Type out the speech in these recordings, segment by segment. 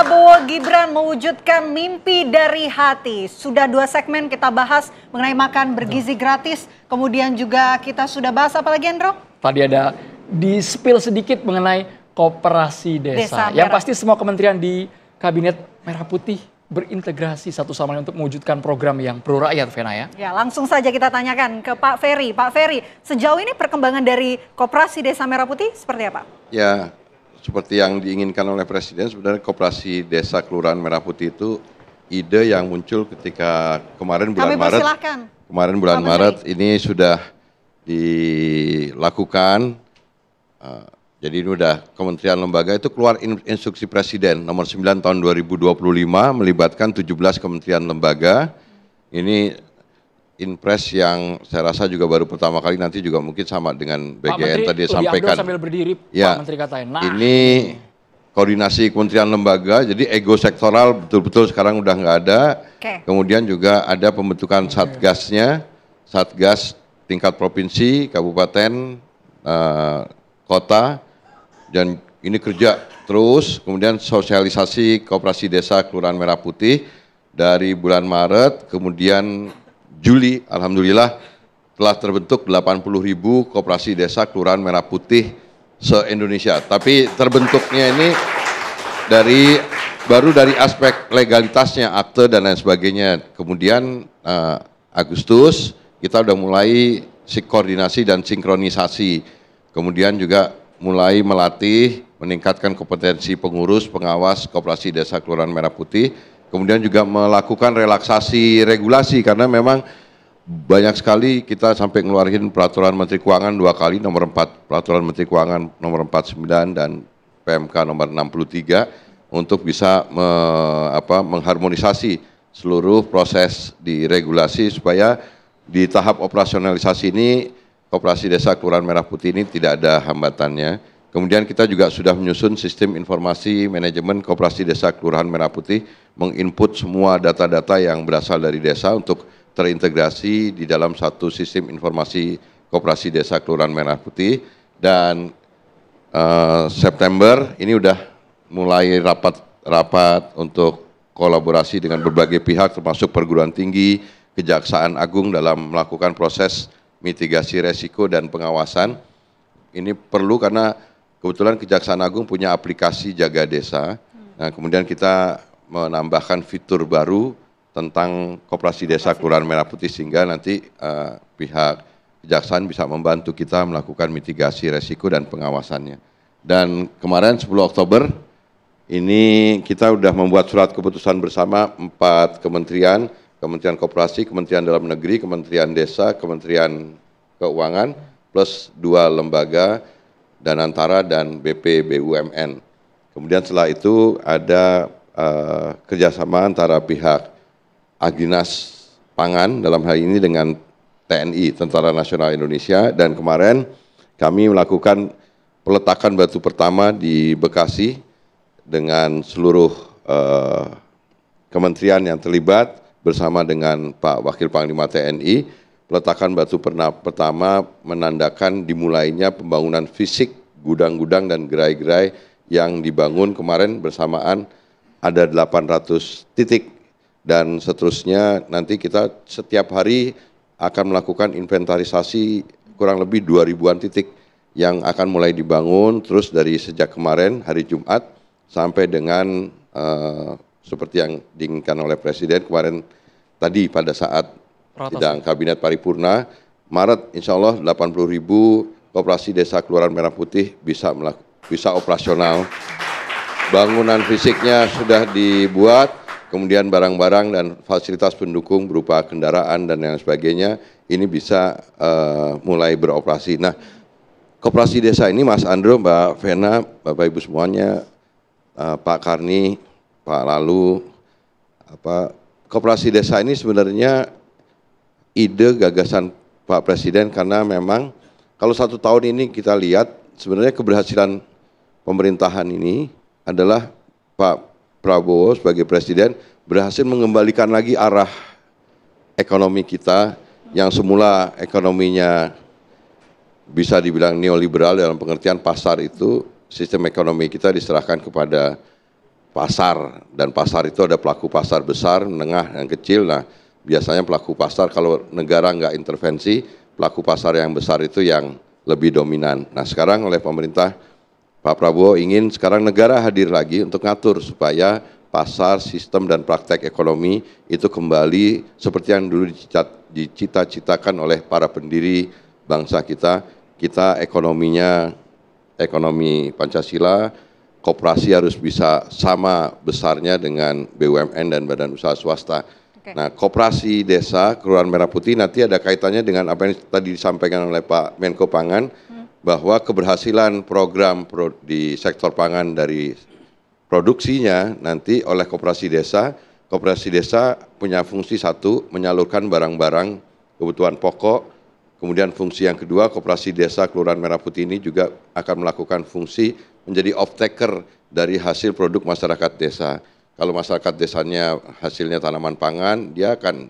Prabowo Gibran mewujudkan mimpi dari hati. Sudah 2 segmen kita bahas mengenai makan bergizi gratis. Kemudian juga kita sudah bahas apa lagi, Andro? Tadi ada di-spill sedikit mengenai koperasi desa. Yang pasti semua kementerian di Kabinet Merah Putih berintegrasi satu sama lain untuk mewujudkan program yang pro rakyat, Vena ya. Ya, langsung saja kita tanyakan ke Pak Ferry. Pak Ferry, sejauh ini perkembangan dari koperasi desa Merah Putih seperti apa? Ya, seperti yang diinginkan oleh Presiden, sebenarnya koperasi desa Kelurahan Merah Putih itu ide yang muncul ketika kemarin bulan Maret. Kemarin bulan Maret ini sudah dilakukan. Jadi ini udah kementerian lembaga itu keluar instruksi Presiden nomor 9 tahun 2025 melibatkan 17 kementerian lembaga. Ini Inpres yang saya rasa juga baru pertama kali, nanti juga mungkin sama dengan BGN tadi sampaikan. Sambil berdiri, ya, Pak Menteri katanya. Nah, ini koordinasi kementerian lembaga, jadi ego sektoral betul-betul sekarang udah nggak ada. Kemudian juga ada pembentukan satgasnya, satgas tingkat provinsi, kabupaten, kota, dan ini kerja terus. Kemudian sosialisasi koperasi desa Kelurahan Merah Putih dari bulan Maret, kemudian Juli, alhamdulillah telah terbentuk 80.000 koperasi desa Kelurahan Merah Putih se-Indonesia. Tapi terbentuknya ini baru dari aspek legalitasnya, akte dan lain sebagainya. Kemudian Agustus kita udah mulai koordinasi dan sinkronisasi. Kemudian juga mulai melatih, meningkatkan kompetensi pengurus, pengawas koperasi desa Kelurahan Merah Putih. Kemudian juga melakukan relaksasi regulasi karena memang banyak sekali kita sampai ngeluarin peraturan Menteri Keuangan 2 kali, nomor 4, peraturan Menteri Keuangan nomor 49 dan PMK nomor 63 untuk bisa mengharmonisasi seluruh proses di regulasi supaya di tahap operasionalisasi ini koperasi desa Kelurahan Merah Putih ini tidak ada hambatannya. Kemudian kita juga sudah menyusun sistem informasi manajemen koperasi desa Kelurahan Merah Putih, menginput semua data-data yang berasal dari desa untuk terintegrasi di dalam satu sistem informasi koperasi desa Kelurahan Merah Putih. Dan September ini udah mulai rapat untuk kolaborasi dengan berbagai pihak termasuk perguruan tinggi, Kejaksaan Agung dalam melakukan proses mitigasi resiko dan pengawasan. Ini perlu karena kebetulan Kejaksaan Agung punya aplikasi Jaga Desa. Nah, kemudian kita menambahkan fitur baru tentang koperasi desa Kelurahan Merah Putih sehingga nanti pihak Kejaksaan bisa membantu kita melakukan mitigasi resiko dan pengawasannya. Dan kemarin 10 Oktober ini kita sudah membuat surat keputusan bersama 4 kementerian, Kementerian Koperasi, Kementerian Dalam Negeri, Kementerian Desa, Kementerian Keuangan, plus 2 lembaga, Danantara dan BP BUMN. Kemudian setelah itu ada kerjasama antara pihak Agdinas Pangan dalam hal ini dengan TNI, Tentara Nasional Indonesia, dan kemarin kami melakukan peletakan batu pertama di Bekasi dengan seluruh kementerian yang terlibat bersama dengan Pak Wakil Panglima TNI. Peletakan batu pertama menandakan dimulainya pembangunan fisik gudang-gudang dan gerai-gerai yang dibangun kemarin bersamaan ada 800 titik dan seterusnya nanti kita setiap hari akan melakukan inventarisasi kurang lebih 2.000-an titik yang akan mulai dibangun terus dari sejak kemarin hari Jumat sampai dengan seperti yang diinginkan oleh Presiden kemarin tadi pada saat sidang Kabinet Paripurna, Maret insya Allah 80.000 koperasi desa Kelurahan Merah Putih bisa operasional. Bangunan fisiknya sudah dibuat, kemudian barang-barang dan fasilitas pendukung berupa kendaraan dan yang sebagainya ini bisa mulai beroperasi. Nah, koperasi desa ini Mas Andro, Mbak Vena, Bapak Ibu semuanya, Pak Karni, Pak Lalu, koperasi desa ini sebenarnya ide gagasan Pak Presiden karena memang kalau 1 tahun ini kita lihat sebenarnya keberhasilan pemerintahan ini adalah Pak Prabowo sebagai Presiden berhasil mengembalikan lagi arah ekonomi kita yang semula ekonominya bisa dibilang neoliberal dalam pengertian pasar itu sistem ekonomi kita diserahkan kepada pasar, dan pasar itu ada pelaku pasar besar, menengah, dan kecil. Nah, biasanya pelaku pasar kalau negara nggak intervensi, pelaku pasar yang besar itu yang lebih dominan. Nah, sekarang oleh pemerintah Pak Prabowo ingin sekarang negara hadir lagi untuk ngatur supaya pasar, sistem, dan praktek ekonomi itu kembali seperti yang dulu dicita-citakan oleh para pendiri bangsa kita. Kita ekonominya ekonomi Pancasila, koperasi harus bisa sama besarnya dengan BUMN dan badan usaha swasta. Nah, koperasi desa Kelurahan Merah Putih nanti ada kaitannya dengan apa yang tadi disampaikan oleh Pak Menko Pangan, bahwa keberhasilan program di sektor pangan dari produksinya nanti oleh koperasi desa punya fungsi satu, menyalurkan barang-barang kebutuhan pokok. Kemudian fungsi yang kedua, koperasi desa Kelurahan Merah Putih ini juga akan melakukan fungsi menjadi off-taker dari hasil produk masyarakat desa. Kalau masyarakat desanya hasilnya tanaman pangan, dia akan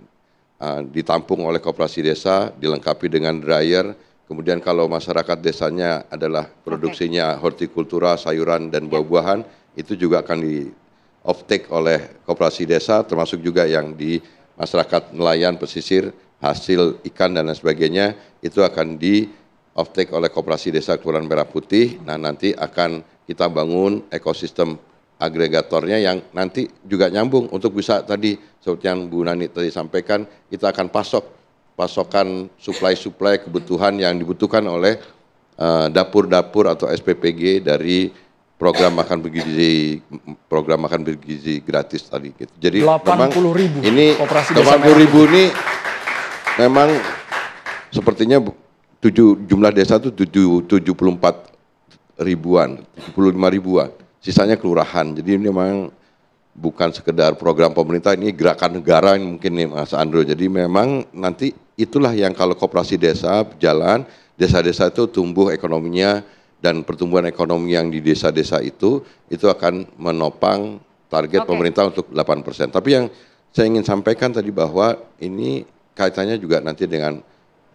ditampung oleh koperasi desa, dilengkapi dengan dryer. Kemudian kalau masyarakat desanya adalah produksinya hortikultura, sayuran, dan buah-buahan, itu juga akan di off-take oleh koperasi desa, termasuk juga yang di masyarakat nelayan, pesisir, hasil ikan dan lain sebagainya, itu akan di off-take oleh koperasi desa Kelurahan Merah Putih. Nah, nanti akan kita bangun ekosistem agregatornya yang nanti juga nyambung untuk bisa tadi, seperti yang Bu Nani tadi sampaikan, kita akan pasokan suplai kebutuhan yang dibutuhkan oleh dapur-dapur atau SPPG dari program makan bergizi gratis tadi. Gitu. Jadi 80.000 ini 80.000 ini memang sepertinya jumlah desa itu 74 ribuan, 75 ribuan. Sisanya kelurahan. Jadi ini memang bukan sekedar program pemerintah, ini gerakan negara yang mungkin nih Mas Andro. Jadi memang nanti itulah yang kalau koperasi desa jalan, desa-desa itu tumbuh ekonominya, dan pertumbuhan ekonomi yang di desa-desa itu akan menopang target pemerintah untuk 8%. Tapi yang saya ingin sampaikan tadi bahwa ini kaitannya juga nanti dengan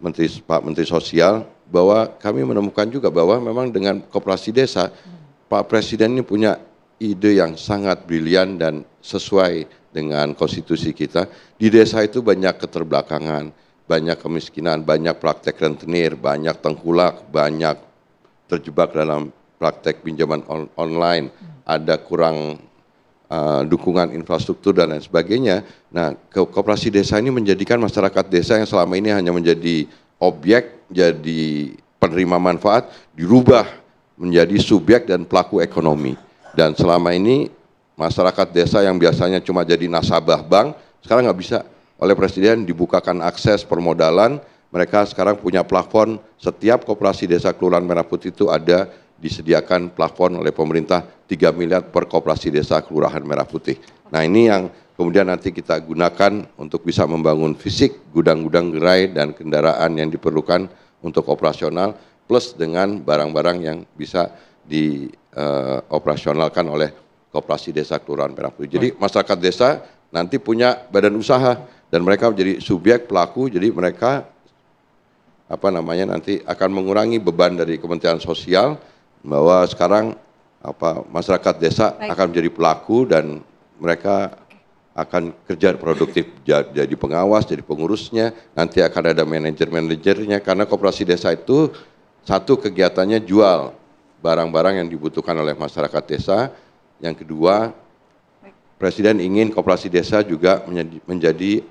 Pak Menteri Sosial, bahwa kami menemukan juga bahwa memang dengan koperasi desa, Pak Presiden ini punya ide yang sangat brilian dan sesuai dengan konstitusi kita. Di desa itu banyak keterbelakangan, banyak kemiskinan, banyak praktek rentenir, banyak tengkulak, banyak terjebak dalam praktek pinjaman online, ada kurang dukungan infrastruktur dan lain sebagainya. Nah, koperasi desa ini menjadikan masyarakat desa yang selama ini hanya menjadi objek, jadi penerima manfaat, dirubah menjadi subjek dan pelaku ekonomi. Dan selama ini masyarakat desa yang biasanya cuma jadi nasabah bank, sekarang nggak bisa. Oleh Presiden dibukakan akses permodalan, mereka sekarang punya plafon, setiap koperasi desa Kelurahan Merah Putih itu ada disediakan plafon oleh pemerintah 3 miliar per koperasi desa Kelurahan Merah Putih. Nah, ini yang kemudian nanti kita gunakan untuk bisa membangun fisik gudang-gudang gerai dan kendaraan yang diperlukan untuk operasional, plus dengan barang-barang yang bisa dioperasionalkan oleh koperasi desa Kelurahan Merah Putih. Jadi masyarakat desa nanti punya badan usaha dan mereka menjadi subjek pelaku, jadi mereka nanti akan mengurangi beban dari Kementerian Sosial, bahwa sekarang masyarakat desa akan menjadi pelaku dan mereka akan kerja produktif, jadi pengawas, jadi pengurusnya, nanti akan ada manajer-manajernya, karena koperasi desa itu satu kegiatannya jual barang-barang yang dibutuhkan oleh masyarakat desa. Yang kedua, Presiden ingin koperasi desa juga menjadi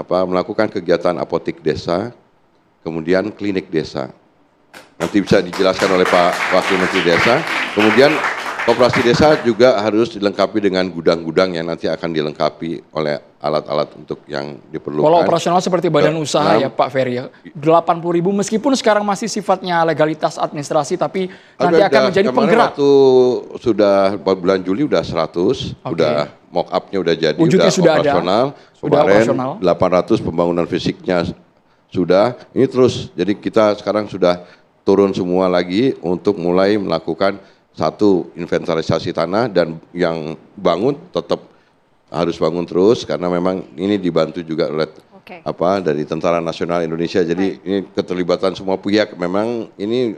melakukan kegiatan apotik desa, kemudian klinik desa. Nanti bisa dijelaskan oleh Pak Wakil Menteri Desa. Kemudian koperasi desa juga harus dilengkapi dengan gudang-gudang yang nanti akan dilengkapi oleh alat-alat untuk yang diperlukan. Kalau operasional seperti badan usaha ya Pak Ferry, 80.000 meskipun sekarang masih sifatnya legalitas administrasi, tapi nanti akan menjadi penggerak. Waktu sudah bulan Juli udah 100, udah mock up-nya udah jadi, wujudnya sudah operasional. Ada. Sudah operasional. 800 pembangunan fisiknya sudah, ini terus. Jadi kita sekarang sudah turun semua lagi untuk mulai melakukan satu inventarisasi tanah, dan yang bangun tetap harus bangun terus karena memang ini dibantu juga oleh dari Tentara Nasional Indonesia. Jadi ini keterlibatan semua pihak. Memang ini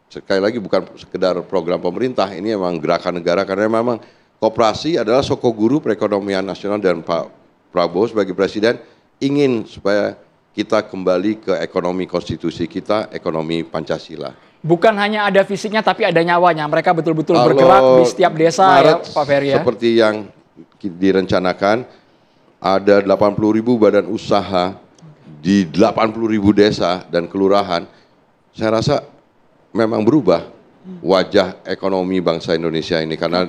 sekali lagi bukan sekedar program pemerintah, ini memang gerakan negara karena memang koperasi adalah sokoguru perekonomian nasional, dan Pak Prabowo sebagai Presiden ingin supaya kita kembali ke ekonomi konstitusi kita, ekonomi Pancasila. Bukan hanya ada fisiknya tapi ada nyawanya. Mereka betul-betul bergerak di setiap desa ya Pak Ferry ya. Seperti yang direncanakan, ada 80.000 badan usaha di 80.000 desa dan kelurahan. Saya rasa memang berubah wajah ekonomi bangsa Indonesia ini, karena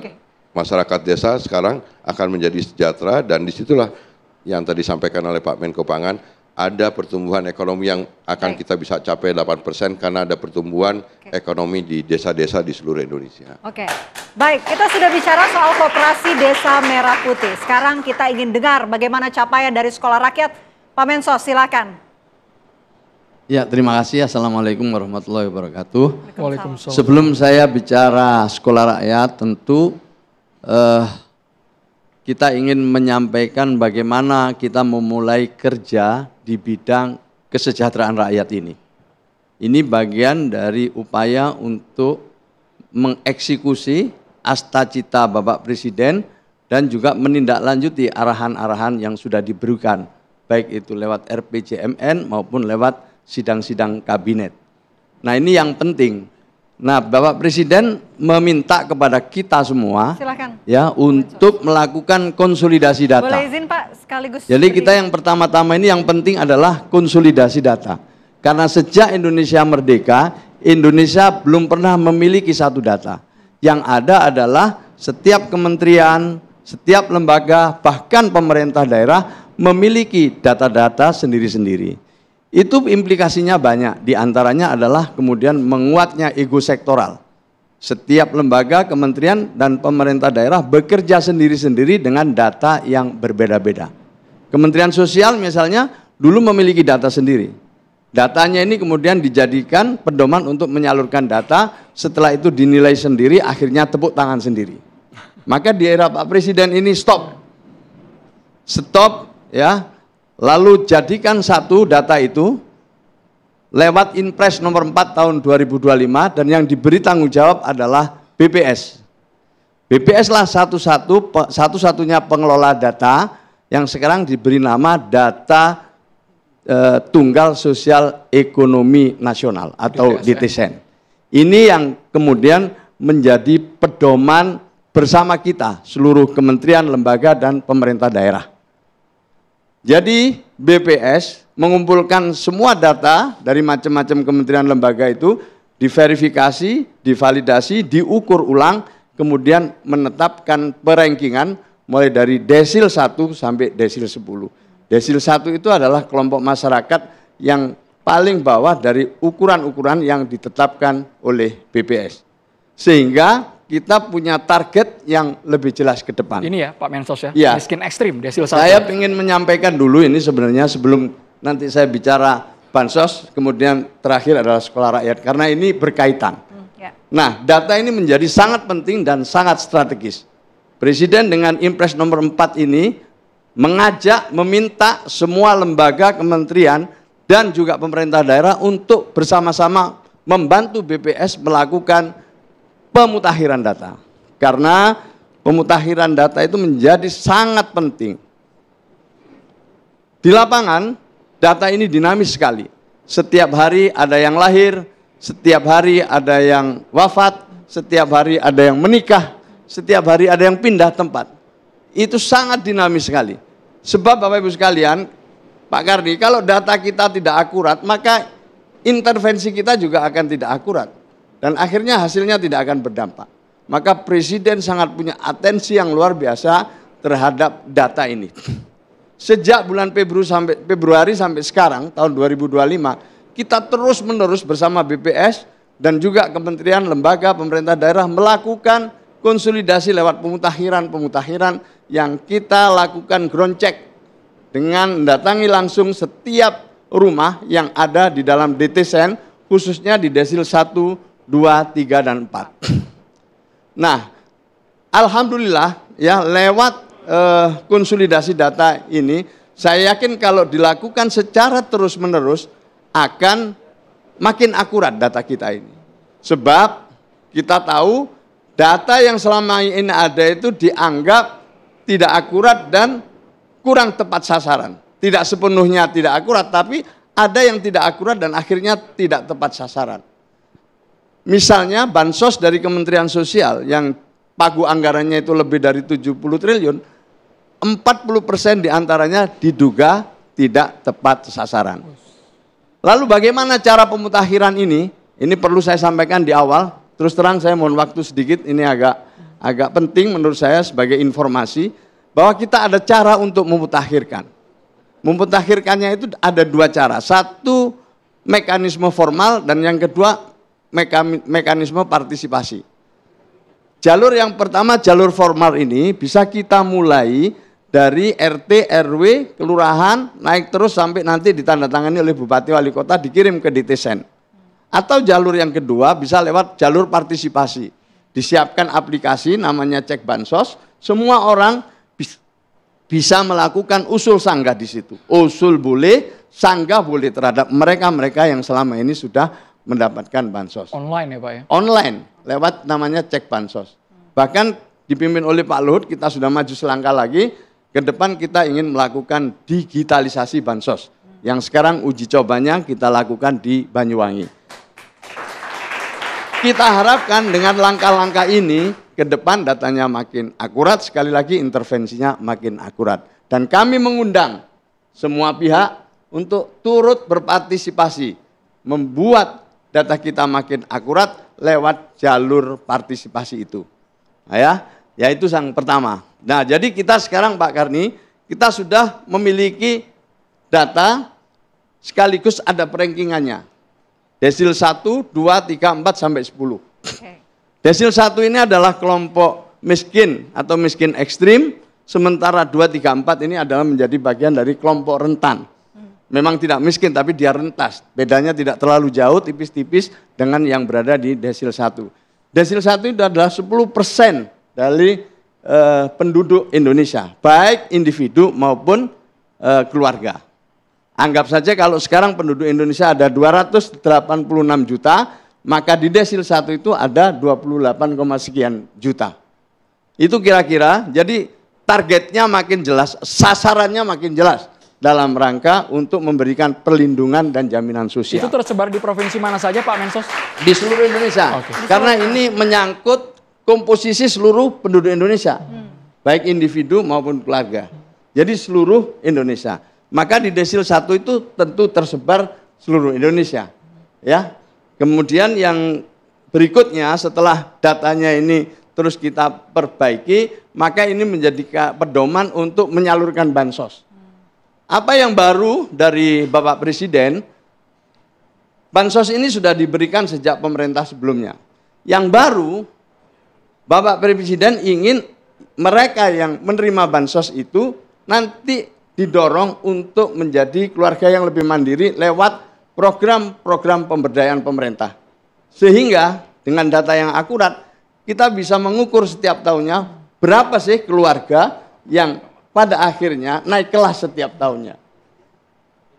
masyarakat desa sekarang akan menjadi sejahtera, dan disitulah yang tadi disampaikan oleh Pak Menko Pangan, ada pertumbuhan ekonomi yang akan kita bisa capai 8% karena ada pertumbuhan ekonomi di desa-desa di seluruh Indonesia. Oke, baik, kita sudah bicara soal Koperasi Desa Merah Putih. Sekarang kita ingin dengar bagaimana capaian dari Sekolah Rakyat. Pak Mensos, silakan. Ya, terima kasih. Assalamualaikum warahmatullahi wabarakatuh. Waalaikumsalam. Sebelum saya bicara Sekolah Rakyat, tentu kita ingin menyampaikan bagaimana kita memulai kerja di bidang kesejahteraan rakyat ini. Ini bagian dari upaya untuk mengeksekusi asta-cita Bapak Presiden dan juga menindaklanjuti arahan-arahan yang sudah diberikan, baik itu lewat RPJMN maupun lewat sidang-sidang kabinet. Nah, ini yang penting. Nah, Bapak Presiden meminta kepada kita semua, silakan, ya, untuk melakukan konsolidasi data. Boleh izin Pak, sekaligus. Jadi kita yang pertama-tama ini yang penting adalah konsolidasi data. Karena sejak Indonesia merdeka, Indonesia belum pernah memiliki satu data. Yang ada adalah setiap kementerian, setiap lembaga, bahkan pemerintah daerah memiliki data-data sendiri-sendiri. Itu implikasinya banyak, diantaranya adalah kemudian menguatnya ego sektoral. Setiap lembaga, kementerian, dan pemerintah daerah bekerja sendiri-sendiri dengan data yang berbeda-beda. Kementerian Sosial misalnya dulu memiliki data sendiri. Datanya ini kemudian dijadikan pedoman untuk menyalurkan data, setelah itu dinilai sendiri, akhirnya tepuk tangan sendiri. Maka di era Pak Presiden ini stop ya. Lalu jadikan satu data itu lewat Inpres nomor 4 tahun 2025, dan yang diberi tanggung jawab adalah BPS. BPS lah satu-satunya pengelola data yang sekarang diberi nama Data Tunggal Sosial Ekonomi Nasional atau DTSN. Ini yang kemudian menjadi pedoman bersama kita, seluruh kementerian, lembaga, dan pemerintah daerah. Jadi BPS mengumpulkan semua data dari macam-macam kementerian lembaga itu, diverifikasi, divalidasi, diukur ulang, kemudian menetapkan perankingan mulai dari desil 1 sampai desil 10. Desil 1 itu adalah kelompok masyarakat yang paling bawah dari ukuran-ukuran yang ditetapkan oleh BPS. Sehingga kita punya target yang lebih jelas ke depan. Ini ya Pak Mensos ya, ya. Miskin ekstrim, desil 1. Saya ingin menyampaikan dulu ini sebenarnya sebelum nanti saya bicara bansos, kemudian terakhir adalah Sekolah Rakyat, karena ini berkaitan. Nah, data ini menjadi sangat penting dan sangat strategis. Presiden dengan Impres nomor 4 ini mengajak, meminta semua lembaga, kementerian, dan juga pemerintah daerah untuk bersama-sama membantu BPS melakukan pemutakhiran data, karena pemutakhiran data itu menjadi sangat penting. Di lapangan, data ini dinamis sekali. Setiap hari ada yang lahir, setiap hari ada yang wafat, setiap hari ada yang menikah, setiap hari ada yang pindah tempat. Itu sangat dinamis sekali. Sebab Bapak Ibu sekalian, Pak Kardi, kalau data kita tidak akurat, maka intervensi kita juga akan tidak akurat. Dan akhirnya hasilnya tidak akan berdampak. Maka Presiden sangat punya atensi yang luar biasa terhadap data ini. Sejak bulan Februari sampai sekarang, tahun 2025, kita terus-menerus bersama BPS dan juga kementerian, lembaga, pemerintah daerah melakukan konsolidasi lewat pemutakhiran yang kita lakukan ground check dengan mendatangi langsung setiap rumah yang ada di dalam DTSN, khususnya di desil 1, 2, 3, dan 4. Nah, alhamdulillah ya, lewat konsolidasi data ini, saya yakin kalau dilakukan secara terus-menerus akan makin akurat data kita ini. Sebab kita tahu data yang selama ini ada itu dianggap tidak akurat dan kurang tepat sasaran. Tidak sepenuhnya tidak akurat, tapi ada yang tidak akurat dan akhirnya tidak tepat sasaran. Misalnya bansos dari Kementerian Sosial yang pagu anggarannya itu lebih dari 70 triliun, 40% diantaranya diduga tidak tepat sasaran. Lalu bagaimana cara pemutakhiran ini? Ini perlu saya sampaikan di awal. Terus terang saya mohon waktu sedikit, ini agak penting menurut saya sebagai informasi, bahwa kita ada cara untuk memutakhirkan. Memutakhirkannya itu ada dua cara. Satu, mekanisme formal, dan yang kedua, mekanisme partisipasi. Jalur yang pertama, jalur formal ini bisa kita mulai dari RT, RW, kelurahan, naik terus sampai nanti ditandatangani oleh Bupati Wali Kota, dikirim ke DTSen. Atau jalur yang kedua bisa lewat jalur partisipasi. Disiapkan aplikasi namanya Cek Bansos, semua orang bisa melakukan usul sanggah di situ. Usul boleh, sanggah boleh terhadap mereka-mereka yang selama ini sudah mendapatkan bansos. Online ya Pak ya? Online, lewat namanya Cek Bansos. Bahkan dipimpin oleh Pak Luhut, kita sudah maju selangkah lagi, ke depan kita ingin melakukan digitalisasi bansos. Yang sekarang uji cobanya kita lakukan di Banyuwangi. Kita harapkan dengan langkah-langkah ini, ke depan datanya makin akurat, sekali lagi intervensinya makin akurat. Dan kami mengundang semua pihak untuk turut berpartisipasi, membuat data kita makin akurat lewat jalur partisipasi itu. Nah, ya itu yang pertama. Nah, jadi kita sekarang Pak Karni, kita sudah memiliki data sekaligus ada perankingannya. Desil 1, 2, 3, 4, sampai 10. Desil 1 ini adalah kelompok miskin atau miskin ekstrim, sementara 2, 3, 4 ini adalah menjadi bagian dari kelompok rentan. Memang tidak miskin tapi dia rentas, bedanya tidak terlalu jauh, tipis-tipis dengan yang berada di desil 1. Desil 1 itu adalah 10% dari penduduk Indonesia, baik individu maupun keluarga. Anggap saja kalau sekarang penduduk Indonesia ada 286 juta, maka di desil 1 itu ada 28, sekian juta. Itu kira-kira, jadi targetnya makin jelas, sasarannya makin jelas dalam rangka untuk memberikan perlindungan dan jaminan sosial. Itu tersebar di provinsi mana saja Pak Mensos? Di seluruh Indonesia. Oke. Karena ini menyangkut komposisi seluruh penduduk Indonesia, baik individu maupun keluarga. Jadi seluruh Indonesia. Maka di desil 1 itu tentu tersebar seluruh Indonesia. Ya. Kemudian yang berikutnya setelah datanya ini terus kita perbaiki, maka ini menjadi pedoman untuk menyalurkan bansos. Apa yang baru dari Bapak Presiden, bansos ini sudah diberikan sejak pemerintah sebelumnya. Yang baru, Bapak Presiden ingin mereka yang menerima bansos itu nanti didorong untuk menjadi keluarga yang lebih mandiri lewat program-program pemberdayaan pemerintah. Sehingga dengan data yang akurat, kita bisa mengukur setiap tahunnya berapa sih keluarga yang pada akhirnya naik kelas setiap tahunnya.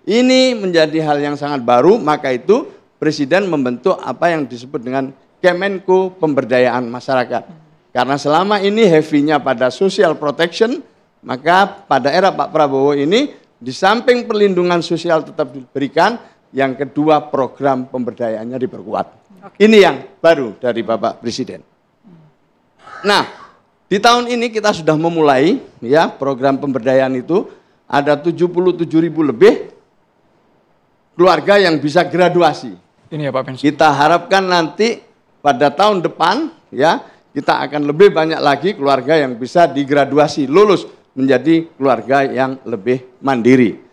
Ini menjadi hal yang sangat baru, maka itu Presiden membentuk apa yang disebut dengan Kemenko Pemberdayaan Masyarakat. Karena selama ini heavy-nya pada social protection, maka pada era Pak Prabowo ini, di samping perlindungan sosial tetap diberikan, yang kedua program pemberdayaannya diperkuat. Ini yang baru dari Bapak Presiden. Nah, di tahun ini kita sudah memulai ya program pemberdayaan itu, ada 77.000 lebih keluarga yang bisa graduasi. Ini ya Pak Mensos. Kita harapkan nanti pada tahun depan ya kita akan lebih banyak lagi keluarga yang bisa digraduasi, lulus menjadi keluarga yang lebih mandiri.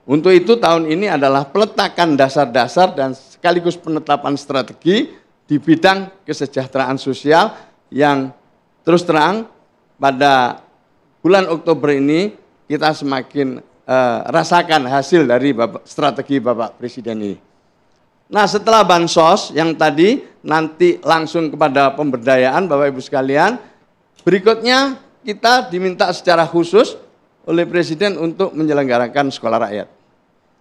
Untuk itu tahun ini adalah peletakan dasar-dasar dan sekaligus penetapan strategi di bidang kesejahteraan sosial yang terus terang pada bulan Oktober ini kita semakin rasakan hasil dari strategi Bapak Presiden ini. Nah, setelah bansos yang tadi nanti langsung kepada pemberdayaan Bapak Ibu sekalian, berikutnya kita diminta secara khusus oleh Presiden untuk menyelenggarakan sekolah rakyat.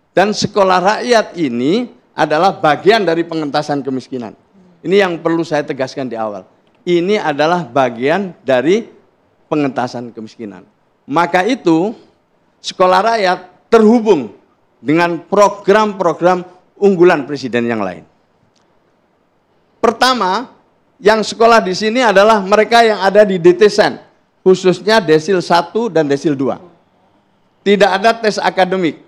Dan sekolah rakyat ini adalah bagian dari pengentasan kemiskinan. Ini yang perlu saya tegaskan di awal. ini adalah bagian dari pengentasan kemiskinan. Maka itu sekolah rakyat terhubung dengan program-program unggulan presiden yang lain. Pertama, yang sekolah di sini adalah mereka yang ada di DTSEN, khususnya desil 1 dan desil 2. Tidak ada tes akademik.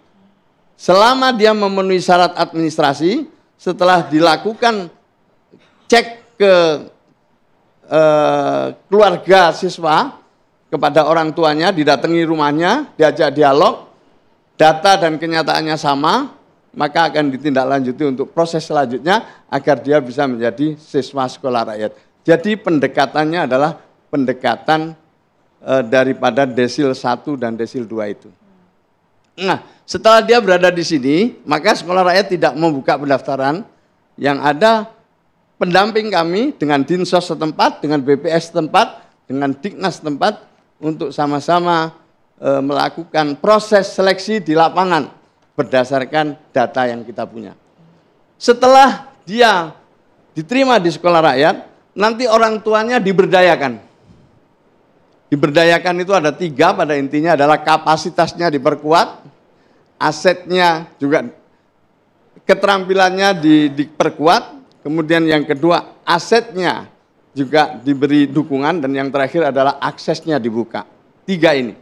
Selama dia memenuhi syarat administrasi, setelah dilakukan cek ke keluarga siswa, kepada orang tuanya, didatangi rumahnya, diajak dialog, data dan kenyataannya sama, maka akan ditindaklanjuti untuk proses selanjutnya agar dia bisa menjadi siswa sekolah rakyat. Jadi pendekatannya adalah pendekatan daripada desil 1 dan desil 2 itu. Nah, setelah dia berada di sini, maka sekolah rakyat tidak membuka pendaftaran. Yang ada pendamping kami dengan Dinsos setempat, dengan BPS setempat, dengan Diknas setempat untuk sama-sama melakukan proses seleksi di lapangan berdasarkan data yang kita punya. Setelah dia diterima di sekolah rakyat, nanti orang tuanya diberdayakan. Diberdayakan itu ada 3, pada intinya adalah kapasitasnya diperkuat, asetnya juga, keterampilannya diperkuat, kemudian yang kedua asetnya juga diberi dukungan, dan yang terakhir adalah aksesnya dibuka. 3 ini.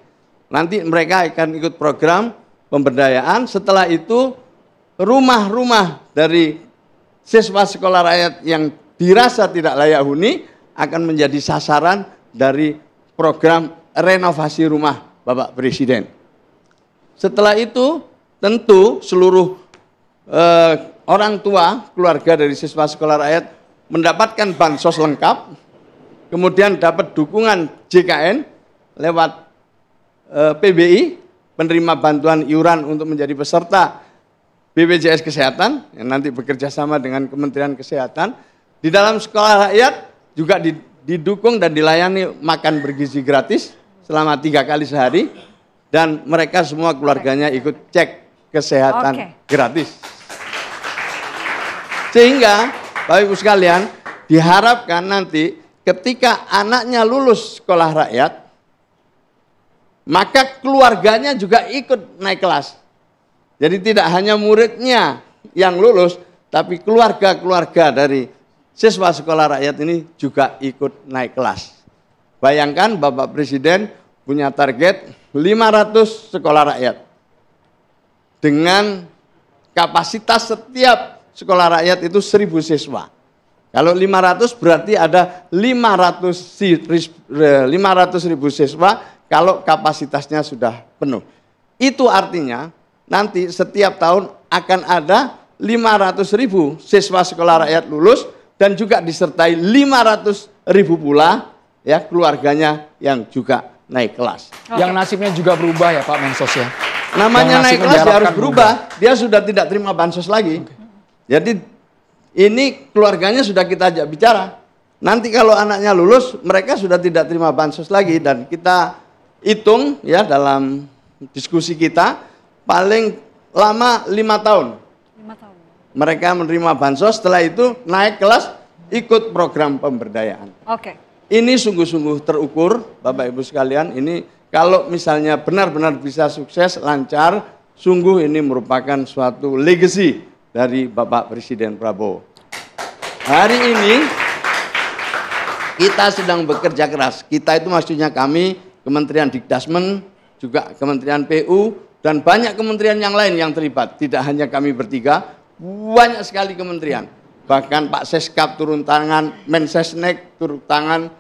Nanti mereka akan ikut program pemberdayaan. Setelah itu rumah-rumah dari siswa sekolah rakyat yang dirasa tidak layak huni akan menjadi sasaran dari program renovasi rumah Bapak Presiden. Setelah itu tentu seluruh orang tua keluarga dari siswa sekolah rakyat mendapatkan bansos lengkap, kemudian dapat dukungan JKN lewat PBI, penerima bantuan iuran untuk menjadi peserta BPJS Kesehatan, yang nanti bekerja sama dengan Kementerian Kesehatan. Di dalam sekolah rakyat juga didukung dan dilayani makan bergizi gratis selama 3 kali sehari, dan mereka semua keluarganya ikut cek kesehatan gratis. Sehingga Bapak Ibu sekalian, diharapkan nanti ketika anaknya lulus sekolah rakyat, maka keluarganya juga ikut naik kelas. Jadi tidak hanya muridnya yang lulus, tapi keluarga-keluarga dari siswa sekolah rakyat ini juga ikut naik kelas. Bayangkan Bapak Presiden punya target 500 sekolah rakyat. Dengan kapasitas setiap sekolah rakyat itu 1.000 siswa. Kalau 500 berarti ada 500.000 siswa kalau kapasitasnya sudah penuh. Itu artinya nanti setiap tahun akan ada 500.000 siswa sekolah rakyat lulus, dan juga disertai 500.000 pula ya keluarganya yang juga naik kelas. Yang nasibnya juga berubah ya Pak Mensos ya. Namanya naik kelas ya harus berubah. Dia sudah tidak terima bansos lagi. Jadi ini keluarganya sudah kita ajak bicara. Nanti kalau anaknya lulus, mereka sudah tidak terima bansos lagi, dan kita hitung ya dalam diskusi kita paling lama 5 tahun. 5 tahun. Mereka menerima bansos, setelah itu naik kelas ikut program pemberdayaan. Ini sungguh-sungguh terukur Bapak Ibu sekalian. Ini kalau misalnya benar-benar bisa sukses, lancar, sungguh ini merupakan suatu legacy dari Bapak Presiden Prabowo. Hari ini kita sedang bekerja keras. Kita itu maksudnya kami, Kementerian Dikdasmen, juga Kementerian PU, dan banyak kementerian yang lain yang terlibat. Tidak hanya kami bertiga, banyak sekali kementerian. Bahkan Pak Seskap turun tangan, Mensesnek turun tangan,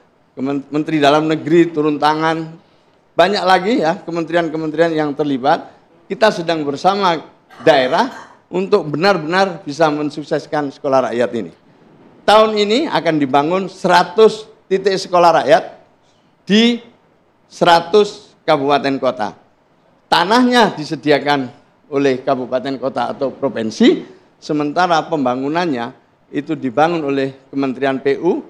Menteri Dalam Negeri turun tangan. Banyak lagi ya kementerian-kementerian yang terlibat. Kita sedang bersama daerah untuk benar-benar bisa mensukseskan sekolah rakyat ini. Tahun ini akan dibangun 100 titik sekolah rakyat di 100 kabupaten kota. Tanahnya disediakan oleh kabupaten kota atau provinsi, sementara pembangunannya itu dibangun oleh Kementerian PU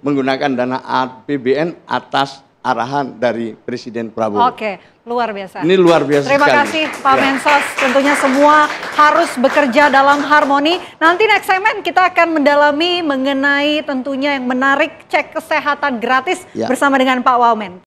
menggunakan dana APBN atas arahan dari Presiden Prabowo. Oke, luar biasa. Ini luar biasa Terima sekali. kasih Pak Ya. Mensos. Tentunya semua harus bekerja dalam harmoni. Nanti next segment kita akan mendalami mengenai tentunya yang menarik cek kesehatan gratis Ya. bersama dengan Pak Wamen.